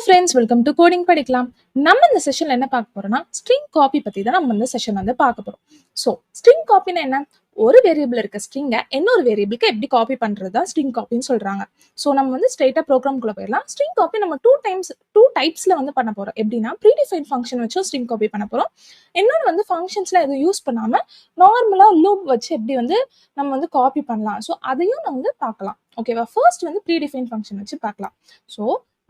Friends, welcome to coding படிக்கலாம். நம்ம இந்த செஷன்ல என்ன பார்க்க போறோம்னா ஸ்ட்ரிங் காப்பி பத்தி தான் நம்ம இந்த செஷன் வந்து பார்க்க போறோம். ஸோ ஸ்ட்ரிங் காப்பினா என்ன? ஒரு வேரியபிள் இருக்க ஸ்ட்ரிங்கை இன்னொரு வேரியபிளுக்கு எப்படி காப்பி பண்றது தான் ஸ்ட்ரிங் காப்பின்னு சொல்றாங்க. ஸோ நம்ம வந்து ஸ்ட்ரெயிட்டா ப்ரோக்ராம்குள்ள போயிடலாம். ஸ்ட்ரிங் காப்பி நம்ம டூ டைப்ஸ்ல வந்து பண்ண போறோம். எப்படின்னா ப்ரீடிஃபைன் ஃபங்க்ஷன் வச்சு ஸ்ட்ரிங் காப்பி பண்ண போறோம். இன்னொன்று வந்து ஃபங்க்ஷன்ஸ்ல எதுவும் யூஸ் பண்ணாம நார்மலா லூப் வச்சு எப்படி வந்து நம்ம வந்து காப்பி பண்ணலாம். ஸோ அதையும் நம்ம வந்து பார்க்கலாம். ஓகேவா? ஃபர்ஸ்ட் வந்து ப்ரீடிஃபைன் ஃபங்க்ஷன் வச்சு பார்க்கலாம். ஸோ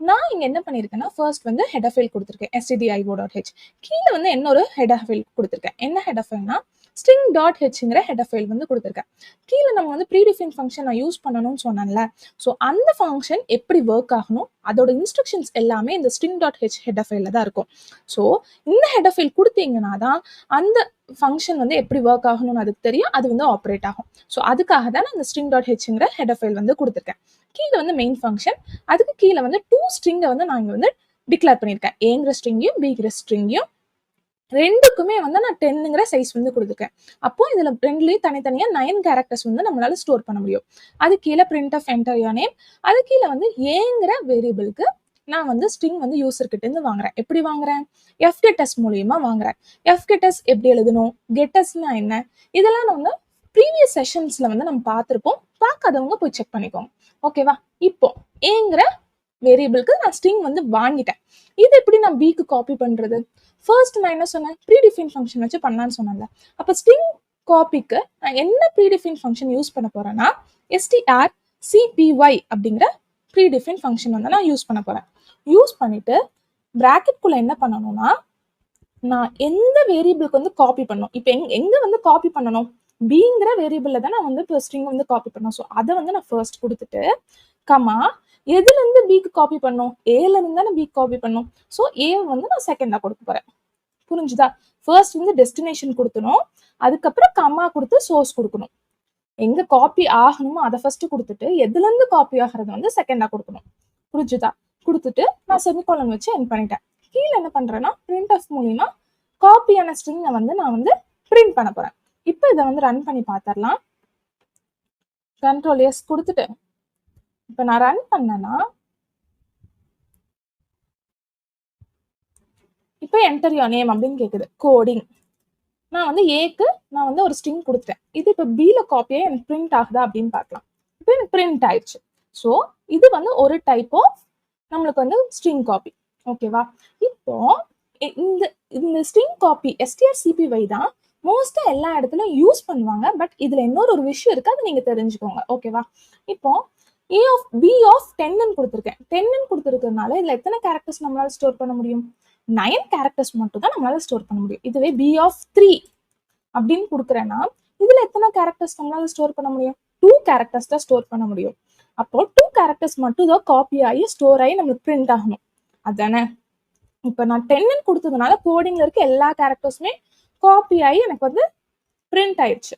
நான் இங்க என்ன பண்ணிருக்கேன்னா ஃபர்ஸ்ட் வந்து ஹெடர் ஃபைல் கொடுத்துருக்கேன் stdio.h. கீழே வந்து இன்னொரு ஹெடர் ஃபைல் கொடுத்துருக்கேன். என்ன ஹெடர் ஃபைல்னா string.hங்கிற ஹெடர் ஃபைல் வந்து கொடுத்துருக்கேன். கீழே நம்ம வந்து ப்ரீடிஃபைன் ஃபங்க்ஷன் நான் யூஸ் பண்ணணும்னு சொன்னேன்ல. ஸோ அந்த ஃபங்க்ஷன் எப்படி ஒர்க் ஆகணும், அதோட இன்ஸ்ட்ரக்ஷன்ஸ் எல்லாமே இந்த string.h ஹெடர் ஃபைல்ல தான் இருக்கும். ஸோ இந்த ஹெடர் ஃபைல் கொடுத்தீங்கன்னா தான் அந்த ஃபங்க்ஷன் வந்து எப்படி ஒர்க் ஆகணும்னு அதுக்கு தெரியும், அது வந்து ஆப்ரேட் ஆகும். ஸோ அதுக்காக தான் நான் இந்த string.hங்கிற ஹெடர் ஃபைல் வந்து கொடுத்துருக்கேன். கீழே வந்து மெயின் ஃபங்க்ஷன், அதுக்கு கீழே வந்து 2 ஸ்ட்ரிங்கை வந்து நான் இங்கே வந்து டிக்ளேர் பண்ணியிருக்கேன். ஏங்கிற ஸ்ட்ரிங்கையும் பிங்கிற ஸ்ட்ரிங்கையும் ரெண்டுக்குமே வந்து நான் 10ங்கிற சைஸ் வந்து கொடுத்துருக்கேன். அப்போ இதுல ரெண்டுலையும் தனித்தனியா 9 கேரக்டர்ஸ் வந்து நம்மளால ஸ்டோர் பண்ண முடியும். அது கீழே printf enter your name, அது கீழே வந்து ஏங்கிற வேரியபிளுக்கு நான் வந்து ஸ்ட்ரிங் வந்து யூசர் கிட்ட இருந்து வாங்குறேன். எப்படி வாங்குறேன்? fgetS மூலியமா வாங்குறேன். fgetS எப்படி எழுதணும், getSனா என்ன, இதெல்லாம் நம்ம ப்ரீவியஸ் செஷன்ஸ்ல வந்து நம்ம பார்த்துருப்போம். பார்க்காதவங்க போய் செக் பண்ணிக்கோங்க. ஓகேவா? இப்போ ஏங்கிற வேரியபிளுக்கு நான் ஸ்ட்ரிங் வந்து வாங்கிட்டேன். இது எப்படி நான் பிக்கு காப்பி பண்றது? ஃபர்ஸ்ட் நான் என்ன சொன்னேன்? ப்ரீடிஃபைன் ஃபங்க்ஷன் வச்சு பண்ணலான்னு சொன்னேன்ல. அப்போ ஸ்ட்ரிங் காப்பிக்கு நான் என்ன ப்ரீடிஃபைன் ஃபங்க்ஷன் யூஸ் பண்ண போறேன்னா strcpy அப்படிங்கிற ப்ரீடிஃபைன் ஃபங்க்ஷன் வந்து நான் யூஸ் பண்ண போறேன். யூஸ் பண்ணிட்டு பிராக்கெட்குள்ள என்ன பண்ணணும்னா நான் எந்த வேரியபிளுக்கு வந்து காப்பி பண்ணணும். இப்போ எங்க வந்து காப்பி பண்ணணும்? பிங்கிற வேரியபிள்ல தான் நான் வந்து இப்போ ஸ்ட்ரிங் வந்து காப்பி பண்ணணும். ஸோ அதை வந்து நான் ஃபர்ஸ்ட் கொடுத்துட்டு கமா எதுல இருந்து பிக்கு காப்பி பண்ணும்? ஏல இருந்து தானே பிக்கு காப்பி பண்ணும். ஸோ ஏ வந்து நான் செகண்டா கொடுக்க போறேன். புரிஞ்சுதா? ஃபர்ஸ்ட் வந்து டெஸ்டினேஷன் கொடுக்கணும், அதுக்கப்புறம் கமா கொடுத்து சோர்ஸ் கொடுக்கணும். எங்க காப்பி ஆகணுமோ அதை ஃபர்ஸ்ட் கொடுத்துட்டு எதுல இருந்து காப்பி ஆகிறது வந்து செகண்டா கொடுக்கணும். புரிஞ்சுதா? கொடுத்துட்டு நான் செமிகோலன் வச்சு எண்ட் பண்ணிட்டேன். கீழே என்ன பண்றேன்னா printf மூலியமா காப்பியான ஸ்ட்ரிங்கை வந்து நான் வந்து பிரிண்ட் பண்ண போறேன். இப்போ இதை வந்து ரன் பண்ணி பார்த்துடலாம். Ctrl+S கொடுத்துட்டு இப்போ நான் ரன் பண்ணேன்னா இப்போ என்டர் யோர் நேம் அப்படின்னு கேட்குது. கோடிங் நான் வந்து ஏக்கு நான் வந்து ஒரு ஸ்ட்ரிங் கொடுத்துட்டேன். இது இப்போ பில காப்பியே எனக்கு பிரிண்ட் ஆகுதா அப்படின்னு பார்க்கலாம். இப்போ எனக்கு பிரிண்ட் ஆயிடுச்சு. ஸோ இது வந்து ஒரு டைப் ஆஃப் நம்மளுக்கு வந்து ஸ்ட்ரிங் காப்பி. ஓகேவா? இப்போ இந்த ஸ்ட்ரிங் காப்பி strcpy தான் மோஸ்டா எல்லா இடத்துலயும் யூஸ் பண்ணுவாங்க. பட் இதுல இன்னொரு விஷயம் இருக்கு, அதை நீங்க தெரிஞ்சுக்கோங்க. ஓகேவா? இப்போ b of 10 கொடுத்துருக்கேன். 10 கொடுத்துருக்கிறதுனால இதுல எத்தனை கேரக்டர்ஸ் நம்மளால ஸ்டோர் பண்ண முடியும்? 9 கேரக்டர்ஸ் மட்டும் தான் நம்மளால ஸ்டோர் பண்ண முடியும். இதுவே b of 3 அப்படின்னு கொடுக்குறேன்னா இதுல எத்தனை கேரக்டர்ஸ் நம்மளால ஸ்டோர் பண்ண முடியும்? 2 கேரக்டர்ஸ் தான் ஸ்டோர் பண்ண முடியும். அப்போ 2 கேரக்டர்ஸ் மட்டும் தான் காப்பி ஆகி ஸ்டோர் ஆகி நம்மளுக்கு பிரிண்ட் ஆகணும். அதானே? இப்போ நான் 10 கொடுத்ததுனால கோடிங்ல இருக்க எல்லா கேரக்டர்ஸுமே காப்பி ஆகி எனக்கு வந்து பிரிண்ட் ஆயிடுச்சு.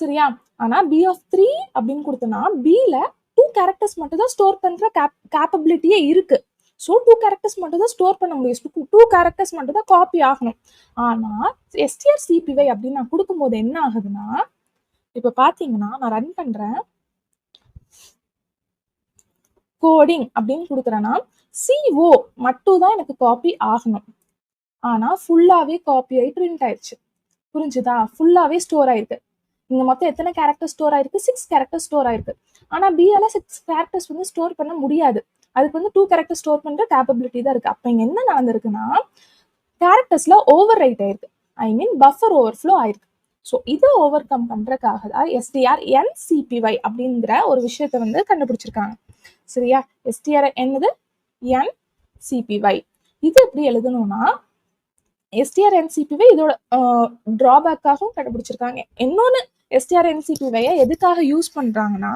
சரியா? ஆனா b of 3 அப்படின்னு கொடுத்தனா bல 2 கேரக்டர்ஸ் மட்டும் தான் ஸ்டோர் பண்ற கேப்பபிலிட்டியே இருக்கு. ஸோ 2 கேரக்டர்ஸ் மட்டும் தான் ஸ்டோர் பண்ண முடியும். 2 கேரக்டர்ஸ் மட்டும் தான் காப்பி ஆகணும். ஆனா strcpy அப்படின்னு நான் கொடுக்கும்போது என்ன ஆகுதுன்னா, இப்ப பாத்தீங்கன்னா நான் ரன் பண்றேன், கோடிங் அப்படின்னு கொடுக்குறேன்னா CO மட்டும் தான் எனக்கு காப்பி ஆகணும். ஆனா ஃபுல்லாவே காப்பி ஆகி பிரிண்ட் ஆயிடுச்சு. புரிஞ்சுதா? ஃபுல்லாவே ஸ்டோர் ஆயிருக்கு. இங்க மொத்தம் எத்தனை கேரக்டர் ஸ்டோர் ஆயிருக்கு? 6 கேரக்டர் ஸ்டோர் ஆயிருக்கு. ஆனா பியால 6 கேரக்டர்ஸ் வந்து ஸ்டோர் பண்ண முடியாது. அதுக்கு வந்து 2 கேரக்டர் ஸ்டோர் பண்ற கேப்பபிலிட்டி தான் இருக்கு. அப்ப இங்க என்ன நடந்திருக்குன்னா கேரக்டர்ஸ்ல ஓவர் ரைட் ஆயிருக்கு. ஐ மீன் பஃபர் ஓவர்ஃப்ளோ ஆயிருக்கு. ஸோ இதை ஓவர் கம் பண்றதுக்காக தான் strncpy அப்படிங்கிற ஒரு விஷயத்த வந்து கண்டுபிடிச்சிருக்காங்க. சரியா? என்னது? ncpy. இது எப்படி எழுதணும்னா strncpy இதோட டிராபேக்காகவும் கண்டுபிடிச்சிருக்காங்க. இன்னொன்னு strncpy எதுக்காக யூஸ் பண்றாங்கன்னா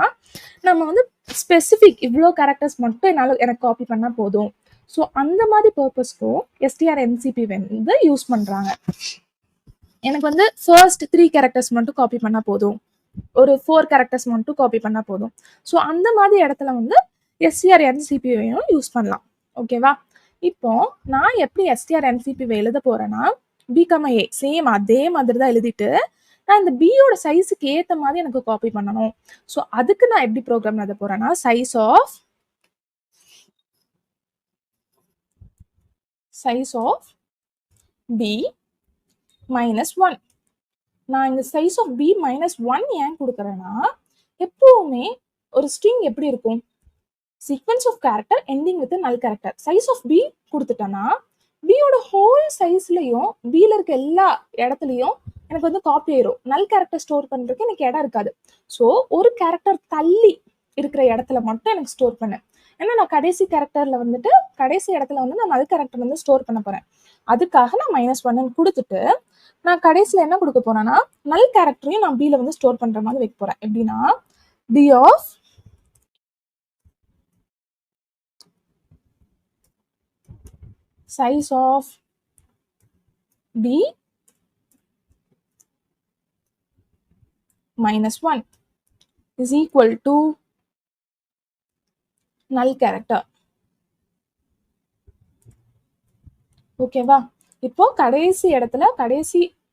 நம்ம வந்து ஸ்பெசிபிக் இவ்வளோ கேரக்டர்ஸ் மட்டும் எனக்கு காப்பி பண்ணா போதும். ஸோ அந்த மாதிரி பர்பஸ்க்கும் strncpy வந்து யூஸ் பண்றாங்க. எனக்கு வந்து ஃபர்ஸ்ட் 3 கேரக்டர்ஸ் மட்டும் காப்பி பண்ணா போதும், ஒரு 4 கேரக்டர்ஸ் மட்டும் காப்பி பண்ணா போதும். ஸோ அந்த மாதிரி இடத்துல வந்து strncpy யூஸ் பண்ணலாம். ஓகேவா? இப்போ நான் எப்படி strncpy எழுத போறேன்னா b, a சேம் அதே மாதிரி தான் எழுதிட்டு நான் இந்த பியோட சைஸுக்கு ஏற்ற மாதிரி எனக்கு காப்பி பண்ணணும். ஸோ அதுக்கு நான் எப்படி ப்ரோக்ராம் எழுத போறேன்னா size of size of b minus 1. நான் இந்த size of b minus 1 ஏன் கொடுக்குறேன்னா, எப்பவுமே ஒரு string எப்படி இருக்கும், sequence of character ending with a null character. size of b கொடுத்துட்டேன்னா b யோட ஹோல் சைஸ்லயும் b ல இருக்க எல்லா இடத்துலயும் எனக்கு வந்து காப்பி ஆயிரும். நல் கேரக்டர் ஸ்டோர் பண்றதுக்கு எனக்கு இடம் இருக்காது. ஸோ ஒரு கேரக்டர் தள்ளி இருக்கிற இடத்துல மட்டும் எனக்கு ஸ்டோர் பண்ணேன். ஏன்னா நான் கடைசி கேரக்டர்ல வந்துட்டு கடைசி இடத்துல வந்து நான் நல் கேரக்டர் வந்து ஸ்டோர் பண்ண போறேன். அதுக்காக நான் -1 கொடுத்துட்டு நான் கடைசியில என்ன கொடுக்க போறேன்னா, நல் கேரக்டரையும் நான் b ல வந்து ஸ்டோர் பண்ற மாதிரி வைக்க போறேன். எப்படின்னா b of size of b minus 1 is equal to null character. ஓகேவா? இப்போ கடைசி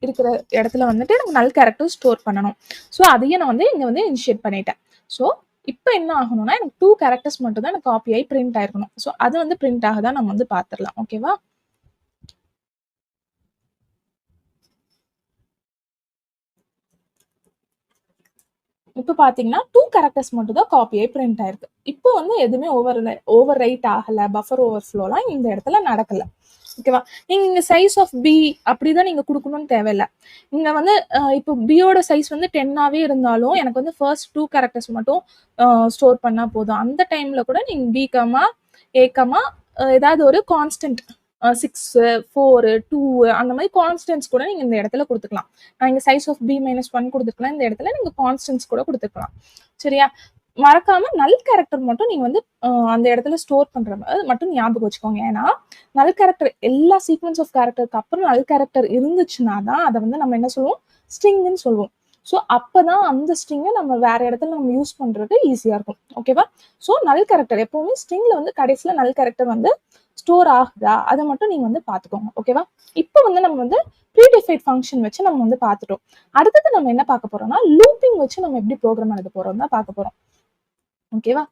இருக்கிற இடத்துல வந்துட்டு எனக்கு நல் கேரக்டர் ஸ்டோர் பண்ணணும். ஸோ அதையும் நான் வந்து இங்க வந்து இனிஷியேட் பண்ணிட்டேன். ஸோ இப்போ என்ன ஆகணும்னா, எனக்கு 2 கேரக்டர்ஸ் மட்டும் தான் எனக்கு காப்பி ஆகி பிரிண்ட் ஆயிருக்கணும். ஸோ அது வந்து பிரிண்ட் ஆகுதா நம்ம வந்து பார்த்துடலாம். ஓகேவா? இப்போ பாத்தீங்கன்னா 2 கேரக்டர்ஸ் மட்டும் தான் காப்பி ஆகி பிரிண்ட் ஆயிருக்கு. இப்போ வந்து எதுவுமே ஓவர் ரைட் ஆகல, பஃபர் ஓவர்ஃப்ளோலாம் இந்த இடத்துல நடக்கல. ஓகேவா? நீங்க இங்க சைஸ் ஆஃப் பி அப்படிதான் நீங்க கொடுக்கணும்னு தேவையில்லை. இங்க வந்து இப்போ பியோட சைஸ் வந்து 10ஆவே இருந்தாலும் எனக்கு வந்து ஃபர்ஸ்ட் 2 கேரக்டர்ஸ் மட்டும் ஸ்டோர் பண்ணா போதும். அந்த டைம்ல கூட நீங்க பி கமா ஏ கமா ஏதாவது ஒரு கான்ஸ்டன்ட் 6, 4, 2 அந்த மாதிரி கான்ஸ்டன்ட்ஸ் கூட நீங்க இந்த இடத்துல கொடுத்துக்கலாம். நான் இங்க சைஸ் ஆஃப் b - 1 கொடுத்துக்கலாம். இந்த இடத்துல நீங்க கான்ஸ்டன்ட்ஸ் கூட கொடுத்துக்கலாம். சரியா? மறக்காம நல் கேரக்டர் மட்டும் நீங்க வந்து அந்த இடத்துல ஸ்டோர் பண்ற மட்டும் ஞாபகம் வச்சுக்கோங்க. ஏன்னா நல் கேரக்டர் எல்லா சீக்வன்ஸ் ஆஃப் கேரக்டருக்கு அப்புறம் நல் கேரக்டர் இருந்துச்சுன்னா தான் அதை வந்து நம்ம என்ன சொல்லுவோம், ஸ்ட்ரிங்னு சொல்லுவோம். ஸோ அப்பதான் அந்த ஸ்ட்ரிங்கை நம்ம வேற இடத்துல நம்ம யூஸ் பண்றது ஈஸியா இருக்கும். ஓகேவா? ஸோ நல் கேரக்டர் எப்பவுமே ஸ்ட்ரிங்ல வந்து கடைசியில நல் கேரக்டர் வந்து ஸ்டோர் ஆகுதா அதை மட்டும் நீங்க வந்து பாத்துக்கோங்க. ஓகேவா? இப்போ வந்து நம்ம வந்து ப்ரீடிஃபைட் ஃபங்க்ஷன் வச்சு நம்ம வந்து பார்த்துட்டோம். அடுத்தது நம்ம என்ன பார்க்க போறோம்னா, லூப்பிங் வச்சு நம்ம எப்படி ப்ரோக்ராம் எழுத போறோம் தான் பார்க்க போறோம். ஓகேவா?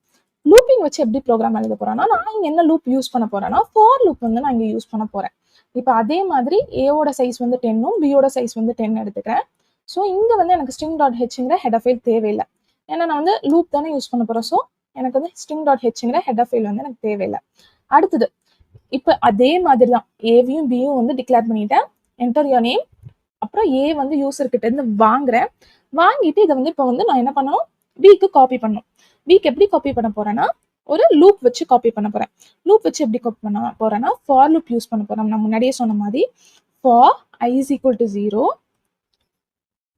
லூப்பிங் வச்சு எப்படி ப்ரோக்ராம் எழுத போறேன்னா, நான் இங்க என்ன லூப் யூஸ் பண்ண போறேன்னா, ஃபார் லூப் வந்து நான் இங்க யூஸ் பண்ண போறேன். இப்போ அதே மாதிரி ஏவோட சைஸ் வந்து 10ம் பியோட சைஸ் வந்து 10 எடுத்துக்கிறேன். ஸோ இங்க வந்து எனக்கு string.hங்கிற ஹெடர் ஃபைல் தேவையில்லை. ஏன்னா நான் வந்து லூப் தானே யூஸ் பண்ண போறேன். ஸோ எனக்கு வந்து string.hங்கிற ஹெடர் ஃபைல் வந்து எனக்கு தேவையில்லை. அடுத்தது இப்போ அதே மாதிரி தான் ஏவையும் பியும் வந்து டிக்ளேர் பண்ணிட்டேன். Enter your name. அப்புறம் ஏ வந்து யூசர் கிட்ட இருந்து வாங்குறேன். வாங்கிட்டு இதை வந்து இப்போ வந்து நான் என்ன பண்ணணும், பிக்கு காப்பி பண்ணணும். பிக்கு எப்படி காப்பி பண்ண போறேன்னா, ஒரு லூப் வச்சு காப்பி பண்ண போறேன். லூப் வச்சு எப்படி காப்பி பண்ண போறேன்னா, ஃபார் லூப் யூஸ் பண்ண போறேன். நான் முன்னாடியே சொன்ன மாதிரி for i is equal to 0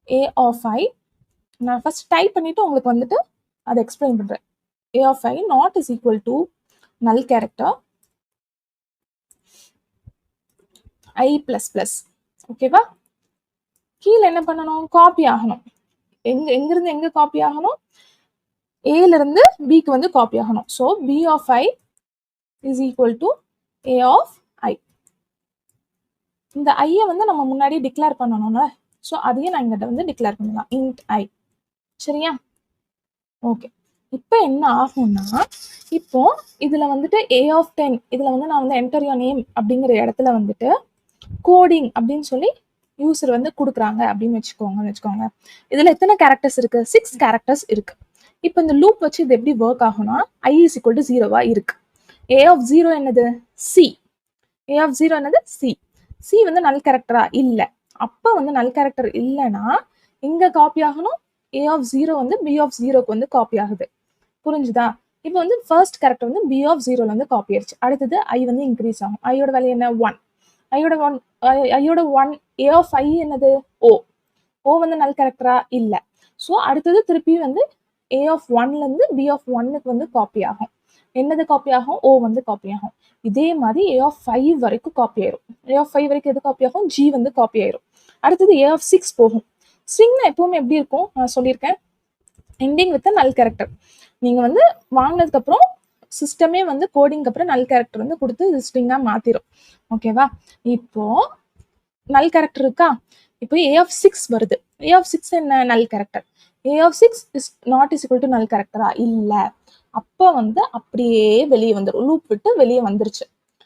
a of i. நான் ஃபர்ஸ்ட் டைப் பண்ணிட்டு உங்களுக்கு வந்துட்டு அதை எக்ஸ்பிளைன் பண்றேன். a of i not is equal to null character i plus plus. ஓகேவா? கீழே என்ன பண்ணணும், காப்பி ஆகணும். எங்கிருந்து எங்க காப்பி ஆகணும், ஏல இருந்து பிக்கு வந்து காப்பி ஆகணும். So b of i is equal to a of i. இந்த ஐயை வந்து நம்ம முன்னாடி டிக்ளேர் பண்ணணும்ல, ஸோ அதையும் நான் இங்கிட்ட வந்து டிக்ளேர் பண்ணலாம், int i. சரியா? ஓகே. இப்போ என்ன ஆகும்னா, இப்போ இதுல வந்துட்டு a of 10 இதுல வந்து நான் வந்து enter your name அப்படிங்கிற இடத்துல வந்துட்டு கோடிங் அப்படின்னு சொல்லி யூசர் வந்து கொடுக்குறாங்க அப்படின்னு வச்சுக்கோங்க. இதுல எத்தனை கேரக்டர்ஸ் இருக்கு, 6 கேரக்டர்ஸ் இருக்கு. இப்போ இந்த லூப் வச்சு இது எப்படி ஒர்க் ஆகும்னா, i is equal to 0 இருக்கு. a of 0 என்னது, c. a of 0 என்னது, c. c வந்து நல் கேரக்டரா இல்ல. அப்ப வந்து நல் கேரக்டர் இல்லைன்னா இங்க காப்பி ஆகணும். a of 0 வந்து b of 0க்கு வந்து காப்பி ஆகுது. புரிஞ்சுதா? இப்போ வந்து ஃபர்ஸ்ட் கேரக்டர் வந்து b of 0ல வந்து காப்பி ஆயிடுச்சு. அடுத்தது i வந்து இன்க்ரீஸ் ஆகும். ஐயோட வேல்யூ என்ன, 1. ஐயோட 1 a of i என்னது, o வந்து நல் கேரக்டரா இல்ல. ஸோ அடுத்தது திருப்பி வந்து a of 1ல இருந்து b of 1க்கு வந்து காப்பி ஆகும். என்னது காப்பி ஆகும், o வந்து காப்பி ஆகும். இதே மாதிரி a of 5 வரைக்கும் காப்பி ஆயிரும். a of 5 வரைக்கும் எது காப்பி ஆகும், g வந்து காப்பி ஆயிரும். அடுத்தது a of 6 போகும். ஸ்ட்ரிங்னா எப்பவுமே எப்படி இருக்கும், நான் சொல்லியிருக்கேன், எண்டிங் வித் நல் கேரக்டர். நீங்க வந்து வாங்கினதுக்கு அப்புறம் சிஸ்டமே வந்து கோடிங்க்கு அப்புறம் நல் கேரக்டர் வந்து கொடுத்து இது ஸ்ட்ரிங்கா மாத்திரும். ஓகேவா? இப்போ நல் கேரக்டர் இருக்கா, இப்போ a of 6 வருது. a of 6 என்ன, நல் character. a of 6 is not is equal to null character இல்ல. அப்ப வந்து அப்படியே வெளியே வந்துடும், லூப் விட்டு வெளியே வந்துருச்சு.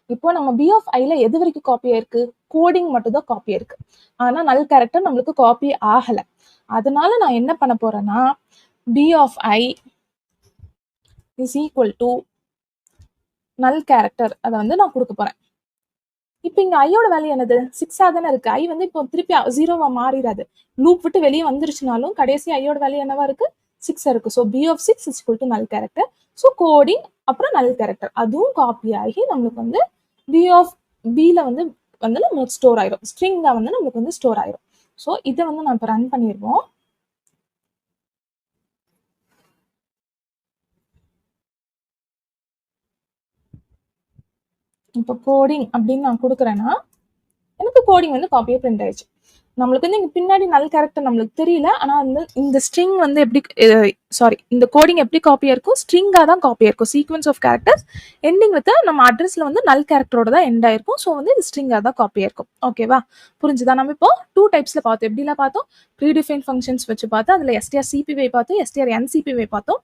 இப்போ நம்ம பி ஆஃப் ஐல எது வரைக்கும் காப்பி ஆயிருக்கு, கோடிங் மட்டும் தான் காப்பி ஆயிருக்கு. ஆனா நல் கேரக்டர் நம்மளுக்கு காப்பி ஆகல. அதனால நான் என்ன பண்ண போறேன்னா b of i is equal to null character அதை வந்து நான் கொடுக்க போறேன். இப்போ இங்க ஐயோட வேல்யூ என்னது, 6ஆ தானே இருக்கு. ஐ வந்து இப்போ திருப்பி 0வா மாறிடாது. லூப் விட்டு வெளியே வந்துருச்சுனாலும் கடைசி ஐயோட வேல்யூ என்னவா இருக்கு, 6 இருக்கு. So b of 6 is equal to null character. So coding அப்புறம் நல் கேரக்டர் அதுவும் காப்பி ஆகி நம்மளுக்கு வந்து பி ஆஃப் பில வந்து நம்மளுக்கு ஸ்டோர் ஆயிரும். ஸ்ட்ரிங்கா வந்து நம்மளுக்கு வந்து ஸ்டோர் ஆயிரும். ஸோ இதை வந்து நான் இப்போ ரன் பண்ணிடுவோம். இப்போ கோடிங் அப்படின்னு நான் கொடுக்குறேன்னா எனக்கு கோடிங் வந்து காப்பியே பிரிண்ட் ஆயிடுச்சு. நம்மளுக்கு வந்து இங்க பின்னாடி நல் கேரக்டர் நம்மளுக்கு தெரியல. ஆனா வந்து இந்த ஸ்ட்ரிங் வந்து எப்படி இந்த கோடிங் எப்படி காப்பியா இருக்கும், ஸ்ட்ரிங்கா தான் காப்பியா இருக்கும். Sequence of characters ending with நம்ம அட்ரஸ்ல வந்து நல் கேரக்டரோட தான் எண்ட் ஆயிருக்கும். ஸோ வந்து இது ஸ்ட்ரிங்கா தான் காப்பியா இருக்கும். ஓகேவா, புரிஞ்சுதா? நம்ம இப்போ 2 டைப்ஸ்ல பார்த்தோம். எப்படிலாம் பார்த்தோம், ப்ரீடிஃபைன் ஃபங்க்ஷன்ஸ் வச்சு பார்த்தோம். அதுல எஸ்டிஆர் சிபிவை பார்த்தோம், எஸ்டிஆர் என்சிபிவை பார்த்தோம்.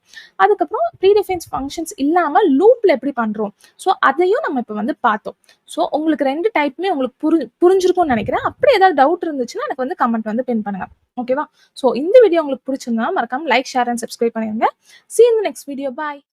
அதுக்கப்புறம் ப்ரீடிஃபைன் ஃபங்க்ஷன்ஸ் இல்லாம லூப்ல எப்படி பண்றோம், ஸோ அதையும் நம்ம இப்போ வந்து பார்த்தோம். ஸோ உங்களுக்கு 2 டைப்புமே உங்களுக்கு புரிஞ்சிருக்கும்னு நினைக்கிறேன். அப்படி ஏதாவது டவுட் இருந்துச்சுன்னா எனக்கு வந்து கமெண்ட் வந்து பின் பண்ணுங்க. ஓகேவா? ஸோ இந்த வீடியோ உங்களுக்கு பிடிச்சிருந்தா மறக்காம லைக், ஷேர் அண்ட் சப்ஸ்கிரைப் பண்ணிருங்க. See you in the next video. Bye.